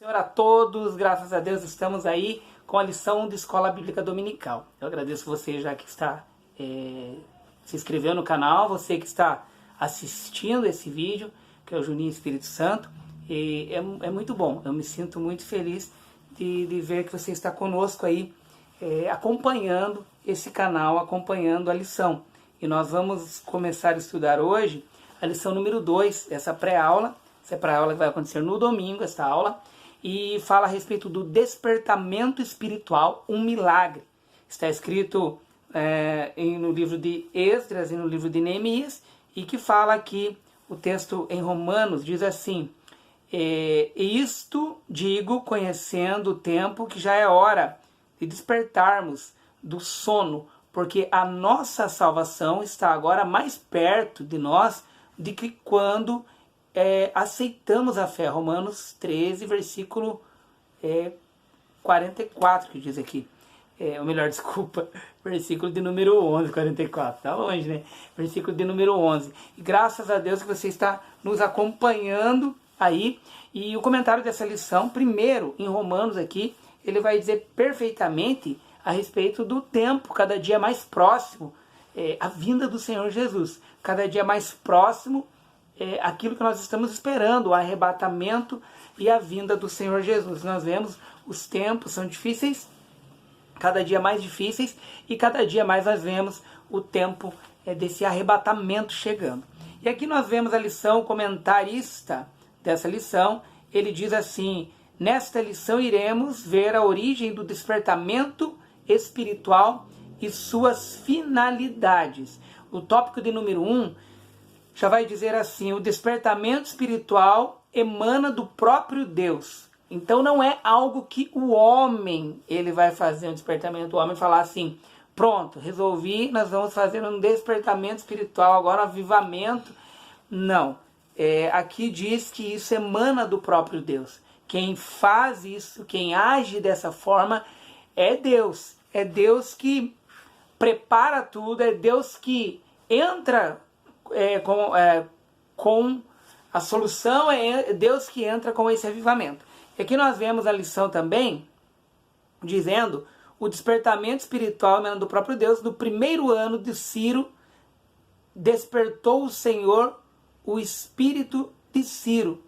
Senhor a todos, graças a Deus estamos aí com a lição de Escola Bíblica Dominical. Eu agradeço você já que está se inscreveu no canal, você que está assistindo esse vídeo, que é o Juninho Espírito Santo. E é muito bom, eu me sinto muito feliz de ver que você está conosco aí, acompanhando esse canal, acompanhando a lição. E nós vamos começar a estudar hoje a lição número 2, essa pré-aula. Essa pré-aula que vai acontecer no domingo, essa aula, e fala a respeito do despertamento espiritual, um milagre. Está escrito no livro de Esdras e no livro de Neemias, e que fala aqui, o texto em Romanos diz assim: isto digo, conhecendo o tempo, que já é hora de despertarmos do sono, porque a nossa salvação está agora mais perto de nós do que quando aceitamos a fé. Romanos 13, versículo 44, que diz aqui. Versículo de número 11, 44. Tá longe, né? Versículo de número 11. E graças a Deus que você está nos acompanhando aí. E o comentário dessa lição, primeiro, em Romanos aqui, ele vai dizer perfeitamente a respeito do tempo, cada dia mais próximo, a vinda do Senhor Jesus. Cada dia mais próximo aquilo que nós estamos esperando, o arrebatamento e a vinda do Senhor Jesus. Nós vemos os tempos são difíceis, cada dia mais difíceis, e cada dia mais nós vemos o tempo desse arrebatamento chegando. E aqui nós vemos a lição, o comentarista dessa lição, ele diz assim: nesta lição iremos ver a origem do despertamento espiritual e suas finalidades. O tópico de número 1 já vai dizer assim: o despertamento espiritual emana do próprio Deus. Então não é algo que o homem ele vai fazer um despertamento, o homem falar assim: pronto, resolvi, nós vamos fazer um despertamento espiritual, agora um avivamento. Não, aqui diz que isso emana do próprio Deus. Quem faz isso, quem age dessa forma é Deus. É Deus que prepara tudo, é Deus que entra com a solução, é Deus que entra com esse avivamento. E aqui nós vemos a lição também dizendo: o despertamento espiritual do próprio Deus. No primeiro ano de Ciro, despertou o Senhor o espírito de Ciro.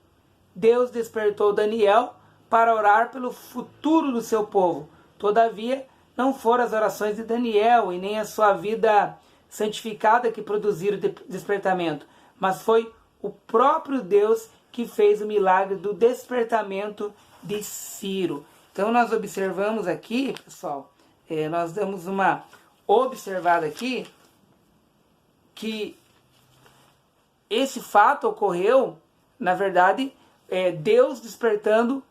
Deus despertou Daniel para orar pelo futuro do seu povo. Todavia, não foram as orações de Daniel e nem a sua vida santificada que produziram o despertamento, mas foi o próprio Deus que fez o milagre do despertamento de Ciro. Então nós observamos aqui, pessoal, nós damos uma observada aqui, que esse fato ocorreu, na verdade, Deus despertando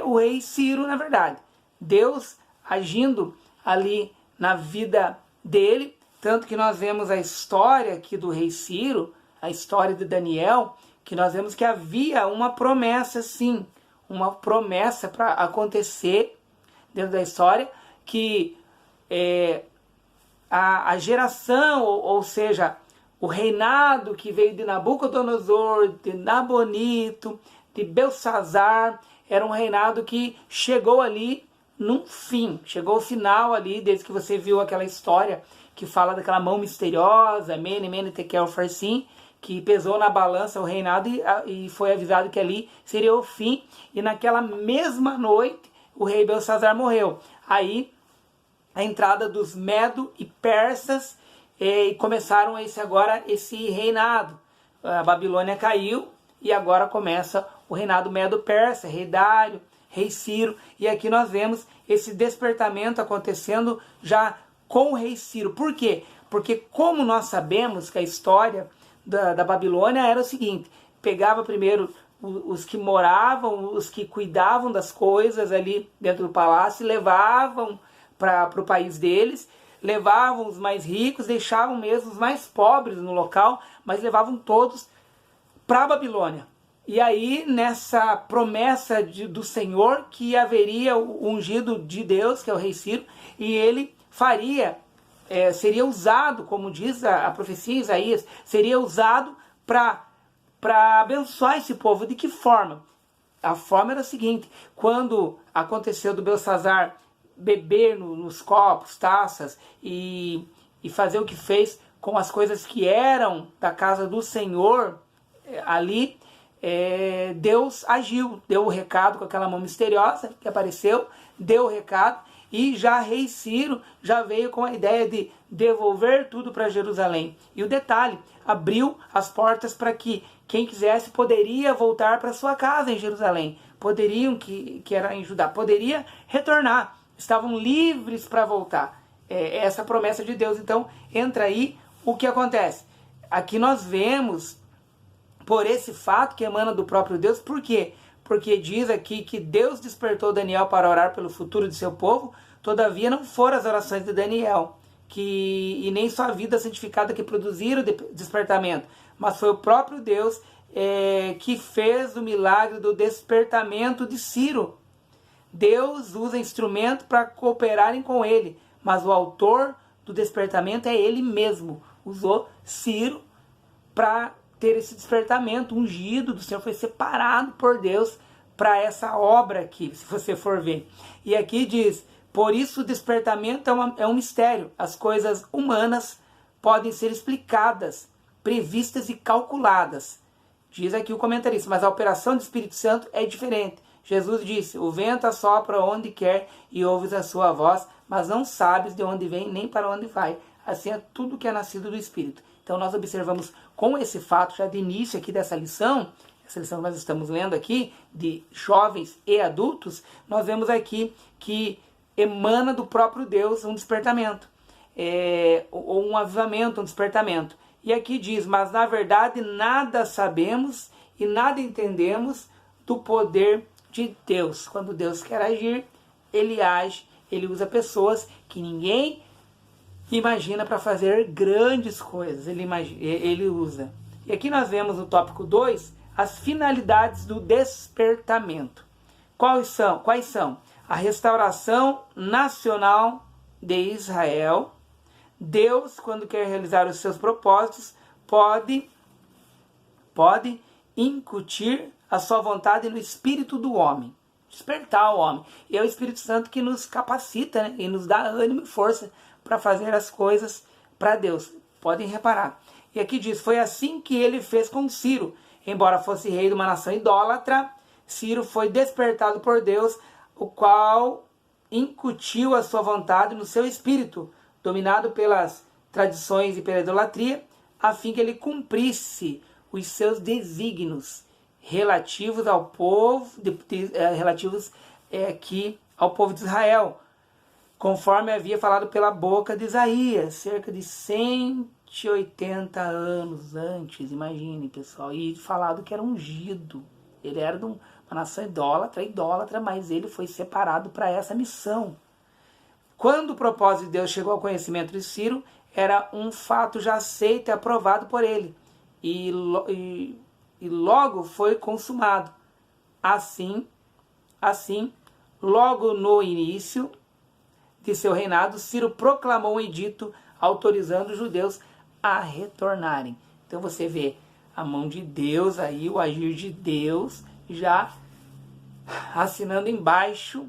o rei Ciro, na verdade. Deus agindo ali na vida dele. Tanto que nós vemos a história aqui do rei Ciro, a história de Daniel, que nós vemos que havia uma promessa, sim, uma promessa para acontecer dentro da história, que a geração, ou seja, o reinado que veio de Nabucodonosor, de Nabonito, de Belsazar, era um reinado que chegou ali num fim, chegou ao final ali, desde que você viu aquela história que fala daquela mão misteriosa, Mene, Mene, Tekel, Farsim, que pesou na balança o reinado e foi avisado que ali seria o fim. E naquela mesma noite, o rei Belsazar morreu. Aí, a entrada dos Medo e Persas, e começaram esse reinado. A Babilônia caiu e agora começa o reinado Medo-Persa, rei Dário, rei Ciro. E aqui nós vemos esse despertamento acontecendo já com o rei Ciro. Por quê? Porque como nós sabemos que a história da Babilônia era o seguinte: pegava primeiro os que moravam, os que cuidavam das coisas ali dentro do palácio, e levavam para o país deles, levavam os mais ricos, deixavam mesmo os mais pobres no local, mas levavam todos para a Babilônia. E aí, nessa promessa do Senhor, que haveria o ungido de Deus, que é o rei Ciro, e ele seria usado, como diz a profecia em Isaías, seria usado para abençoar esse povo. De que forma? a forma era a seguinte: quando aconteceu do Belsazar beber nos copos, taças e fazer o que fez com as coisas que eram da casa do Senhor, ali Deus agiu, deu o recado com aquela mão misteriosa que apareceu, deu o recado, e já rei Ciro já veio com a ideia de devolver tudo para Jerusalém. E o detalhe, abriu as portas para que quem quisesse poderia voltar para sua casa em Jerusalém. Poderiam, que era em Judá, poderia retornar. Estavam livres para voltar. Essa promessa de Deus. Então, entra aí o que acontece. Aqui nós vemos, por esse fato que emana do próprio Deus, por quê? Porque diz aqui que Deus despertou Daniel para orar pelo futuro de seu povo, todavia não foram as orações de Daniel, e nem sua vida santificada que produziram o despertamento, mas foi o próprio Deus que fez o milagre do despertamento de Ciro. Deus usa instrumento para cooperarem com ele, mas o autor do despertamento é ele mesmo. Usou Ciro para ter esse despertamento, ungido do Senhor, foi separado por Deus para essa obra aqui, se você for ver. E aqui diz, por isso o despertamento é um mistério. As coisas humanas podem ser explicadas, previstas e calculadas. Diz aqui o comentarista, mas a operação do Espírito Santo é diferente. Jesus disse, o vento assopra onde quer e ouves a sua voz, mas não sabes de onde vem nem para onde vai. Assim é tudo que é nascido do Espírito. Então nós observamos com esse fato, já de início aqui dessa lição, essa lição que nós estamos lendo aqui, de jovens e adultos, nós vemos aqui que emana do próprio Deus um despertamento, ou um avivamento, um despertamento. E aqui diz, mas na verdade nada sabemos e nada entendemos do poder de Deus. Quando Deus quer agir, ele age, ele usa pessoas que ninguém imagina para fazer grandes coisas, ele usa. E aqui nós vemos no tópico 2 as finalidades do despertamento. Quais são? A restauração nacional de Israel. Deus, quando quer realizar os seus propósitos, pode incutir a sua vontade no espírito do homem, despertar o homem. E é o Espírito Santo que nos capacita, né? E nos dá ânimo e força para fazer as coisas para Deus. Podem reparar. E aqui diz, foi assim que ele fez com Ciro. Embora fosse rei de uma nação idólatra, Ciro foi despertado por Deus, o qual incutiu a sua vontade no seu espírito, dominado pelas tradições e pela idolatria, a fim que ele cumprisse os seus desígnios relativos ao povo, aqui ao povo de Israel, conforme havia falado pela boca de Isaías, cerca de 180 anos antes, imagine, pessoal, e falado que era ungido. Ele era de uma nação idólatra, mas ele foi separado para essa missão. Quando o propósito de Deus chegou ao conhecimento de Ciro, era um fato já aceito e aprovado por ele, e logo foi consumado. Assim, logo no início de seu reinado, Ciro proclamou um edito autorizando os judeus a retornarem. Então você vê a mão de Deus aí, o agir de Deus, já assinando embaixo,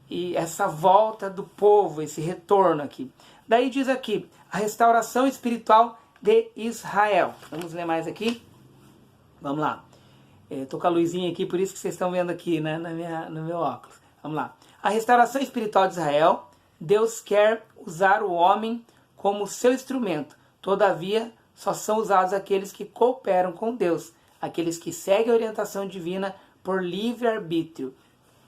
e essa volta do povo, esse retorno aqui. Daí diz aqui, a restauração espiritual de Israel. Vamos ler mais aqui? Vamos lá. Estou com a luzinha aqui, por isso que vocês estão vendo aqui, né, no meu óculos. Vamos lá. A restauração espiritual de Israel, Deus quer usar o homem como seu instrumento. Todavia, só são usados aqueles que cooperam com Deus, aqueles que seguem a orientação divina por livre-arbítrio.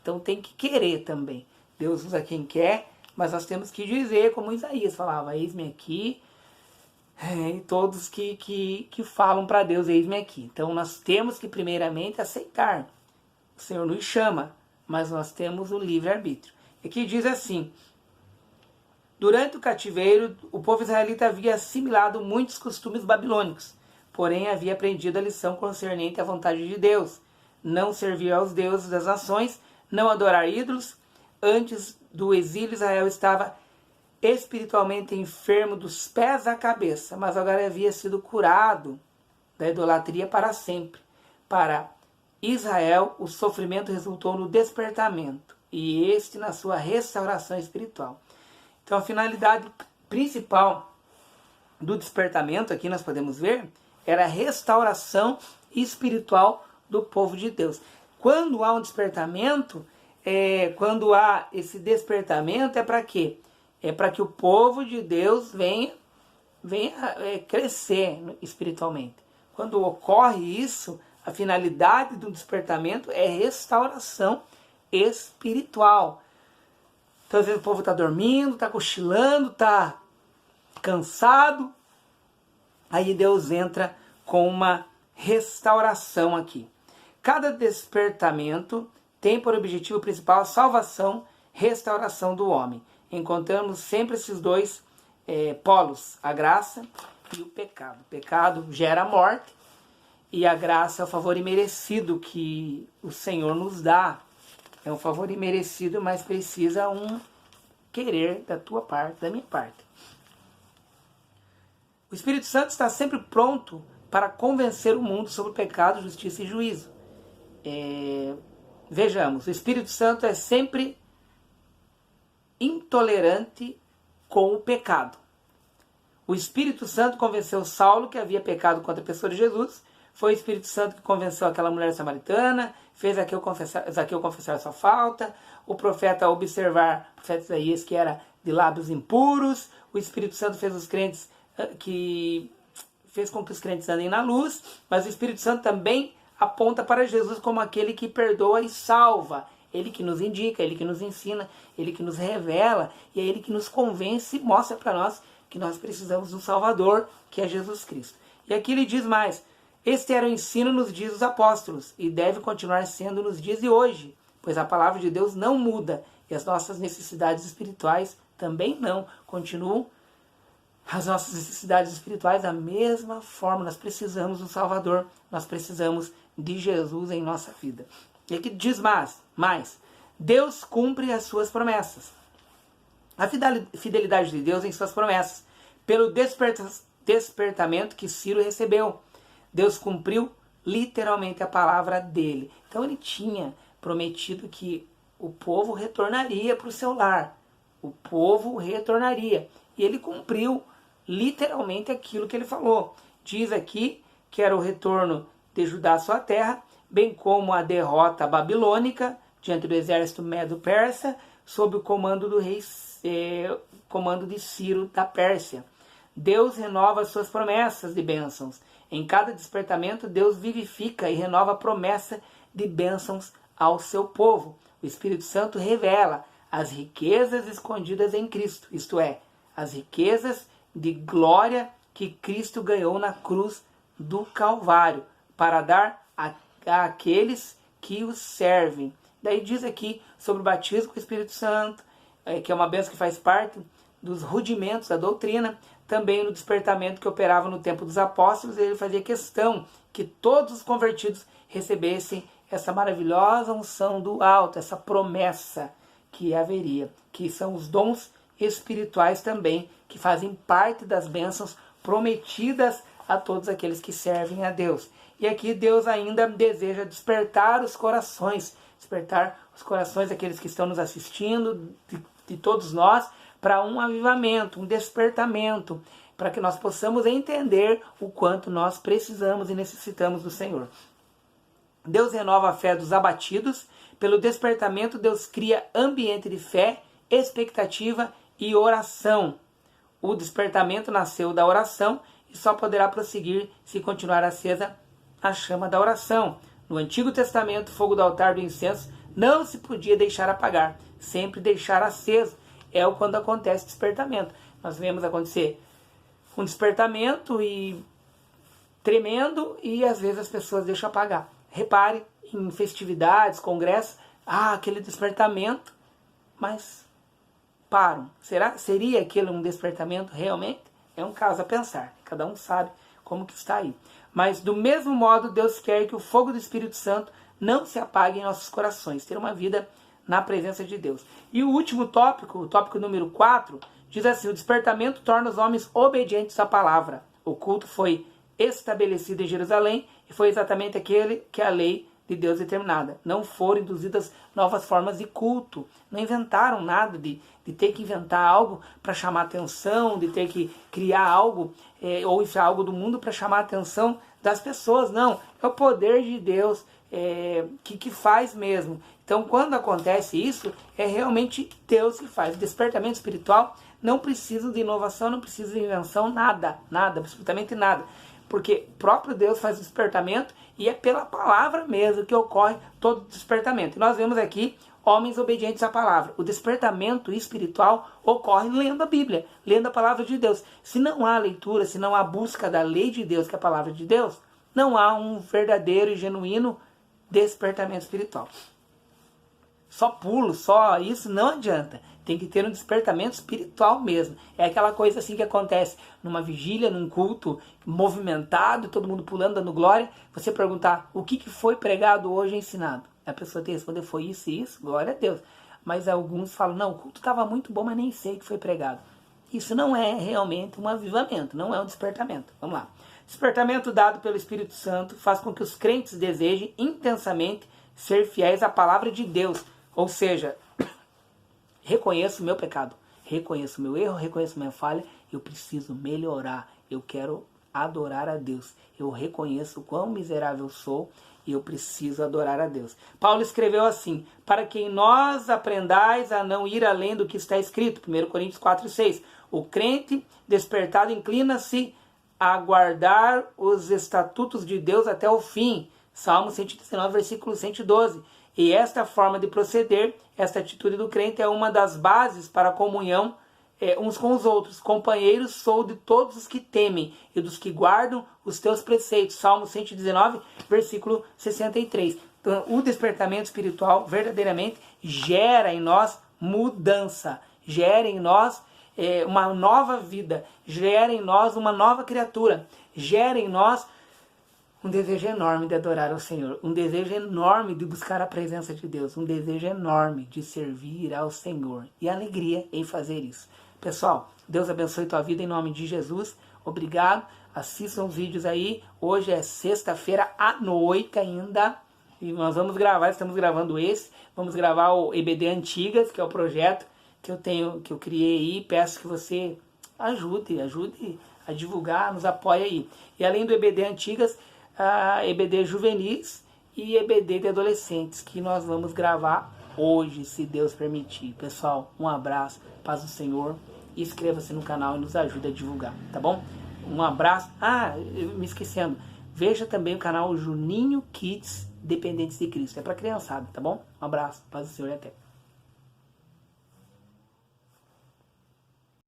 Então tem que querer também. Deus usa quem quer, mas nós temos que dizer, como Isaías falava, eis-me aqui, e todos que falam para Deus, eis-me aqui. Então nós temos que primeiramente aceitar. O Senhor nos chama, mas nós temos o livre-arbítrio. Aqui diz assim, durante o cativeiro, o povo israelita havia assimilado muitos costumes babilônicos, porém havia aprendido a lição concernente à vontade de Deus, não servir aos deuses das nações, não adorar ídolos. Antes do exílio, Israel estava espiritualmente enfermo dos pés à cabeça, mas agora havia sido curado da idolatria para sempre, para Israel, o sofrimento resultou no despertamento, e este na sua restauração espiritual. Então a finalidade principal do despertamento, aqui nós podemos ver, era a restauração espiritual do povo de Deus. Quando há um despertamento, quando há esse despertamento, é para quê? É para que o povo de Deus venha crescer espiritualmente. Quando ocorre isso, a finalidade do despertamento é restauração espiritual. Então, às vezes o povo está dormindo, está cochilando, está cansado. Aí Deus entra com uma restauração aqui. Cada despertamento tem por objetivo principal a salvação, restauração do homem. Encontramos sempre esses dois polos, a graça e o pecado. O pecado gera a morte e a graça é o favor imerecido que o Senhor nos dá. É um favor imerecido, mas precisa um querer da tua parte, da minha parte. O Espírito Santo está sempre pronto para convencer o mundo sobre o pecado, justiça e juízo. Vejamos, o Espírito Santo é sempre intolerante com o pecado. O Espírito Santo convenceu Saulo que havia pecado contra a pessoa de Jesus. Foi o Espírito Santo que convenceu aquela mulher samaritana, fez Zaqueu confessar sua falta, o profeta observar, o profeta Isaías, que era de lábios impuros. O Espírito Santo fez com que os crentes andem na luz, mas o Espírito Santo também aponta para Jesus como aquele que perdoa e salva. Ele que nos indica, ele que nos ensina, ele que nos revela, e é ele que nos convence e mostra para nós que nós precisamos de um Salvador, que é Jesus Cristo. E aqui ele diz mais: este era o ensino nos dias dos apóstolos, e deve continuar sendo nos dias de hoje, pois a palavra de Deus não muda, e as nossas necessidades espirituais também não. Continuam as nossas necessidades espirituais da mesma forma. Nós precisamos de um Salvador, nós precisamos de Jesus em nossa vida. E aqui diz mais, Deus cumpre as suas promessas. A fidelidade de Deus em suas promessas, pelo despertamento que Ciro recebeu. Deus cumpriu literalmente a palavra dele. Então ele tinha prometido que o povo retornaria para o seu lar. O povo retornaria. E ele cumpriu literalmente aquilo que ele falou. Diz aqui que era o retorno de Judá à sua terra, bem como a derrota babilônica diante do exército medo-persa, sob o comando do rei, comando de Ciro da Pérsia. Deus renova as suas promessas de bênçãos. Em cada despertamento, Deus vivifica e renova a promessa de bênçãos ao seu povo. O Espírito Santo revela as riquezas escondidas em Cristo, isto é, as riquezas de glória que Cristo ganhou na cruz do Calvário, para dar àqueles que os servem. Daí diz aqui sobre o batismo com o Espírito Santo, que é uma bênção que faz parte dos rudimentos da doutrina. Também no despertamento que operava no tempo dos apóstolos, ele fazia questão que todos os convertidos recebessem essa maravilhosa unção do alto, essa promessa que haveria, que são os dons espirituais também, que fazem parte das bênçãos prometidas a todos aqueles que servem a Deus. E aqui Deus ainda deseja despertar os corações daqueles que estão nos assistindo, de todos nós, para um avivamento, um despertamento, para que nós possamos entender o quanto nós precisamos e necessitamos do Senhor. Deus renova a fé dos abatidos. Pelo despertamento, Deus cria ambiente de fé, expectativa e oração. O despertamento nasceu da oração e só poderá prosseguir se continuar acesa a chama da oração. No Antigo Testamento, o fogo do altar do incenso não se podia deixar apagar, sempre deixar aceso. É quando acontece o despertamento. Nós vemos acontecer um despertamento tremendo e às vezes as pessoas deixam apagar. Repare em festividades, congressos, aquele despertamento, mas param. Seria aquele um despertamento realmente? É um caso a pensar. Cada um sabe como que está aí. Mas do mesmo modo, Deus quer que o fogo do Espírito Santo não se apague em nossos corações. Ter uma vida na presença de Deus. E o último tópico, o tópico número 4, diz assim: o despertamento torna os homens obedientes à palavra. O culto foi estabelecido em Jerusalém e foi exatamente aquele que a lei de Deus determinada. Não foram induzidas novas formas de culto. Não inventaram nada de ter que inventar algo para chamar atenção, de ter que criar algo ou enfiar algo do mundo para chamar a atenção das pessoas. Não, é o poder de Deus que faz mesmo. Então, quando acontece isso, é realmente Deus que faz. O despertamento espiritual não precisa de inovação, não precisa de invenção, nada, absolutamente nada. Porque o próprio Deus faz o despertamento e é pela palavra mesmo que ocorre todo o despertamento. E nós vemos aqui homens obedientes à palavra. O despertamento espiritual ocorre lendo a Bíblia, lendo a palavra de Deus. Se não há leitura, se não há busca da lei de Deus, que é a palavra de Deus, não há um verdadeiro e genuíno despertamento espiritual. Só pulo, só isso não adianta. Tem que ter um despertamento espiritual mesmo. É aquela coisa assim que acontece numa vigília, num culto movimentado, todo mundo pulando, dando glória. Você perguntar o que foi pregado hoje e ensinado. A pessoa tem que responder, foi isso e isso, glória a Deus. Mas alguns falam, não, o culto estava muito bom, mas nem sei o que foi pregado. Isso não é realmente um avivamento, não é um despertamento. Vamos lá. Despertamento dado pelo Espírito Santo faz com que os crentes desejem intensamente ser fiéis à palavra de Deus. Ou seja, reconheço o meu pecado, reconheço o meu erro, reconheço minha falha, eu preciso melhorar, eu quero adorar a Deus. Eu reconheço o quão miserável sou e eu preciso adorar a Deus. Paulo escreveu assim, para que nós aprendais a não ir além do que está escrito, 1 Coríntios 4:6. O crente despertado inclina-se a guardar os estatutos de Deus até o fim. Salmo 119, versículo 112. E esta forma de proceder, esta atitude do crente é uma das bases para a comunhão uns com os outros. Companheiros sou de todos os que temem e dos que guardam os teus preceitos. Salmo 119, versículo 63. Então, o despertamento espiritual verdadeiramente gera em nós mudança, gera em nós uma nova vida, gera em nós uma nova criatura, gera em nós um desejo enorme de adorar ao Senhor, um desejo enorme de buscar a presença de Deus, um desejo enorme de servir ao Senhor e alegria em fazer isso. Pessoal, Deus abençoe tua vida em nome de Jesus. Obrigado. Assistam os vídeos aí. Hoje é sexta-feira à noite ainda. E nós vamos gravar, estamos gravando esse. Vamos gravar o EBD Antigas, que é o projeto que eu criei aí. Peço que você ajude a divulgar, nos apoie aí. E além do EBD Antigas, a EBD Juvenis e EBD de Adolescentes, que nós vamos gravar hoje, se Deus permitir. Pessoal, um abraço, paz do Senhor, inscreva-se no canal e nos ajude a divulgar, tá bom? Um abraço. Me esquecendo, veja também o canal Juninho Kids Dependentes de Cristo, é para criançada, tá bom? Um abraço, paz do Senhor e até.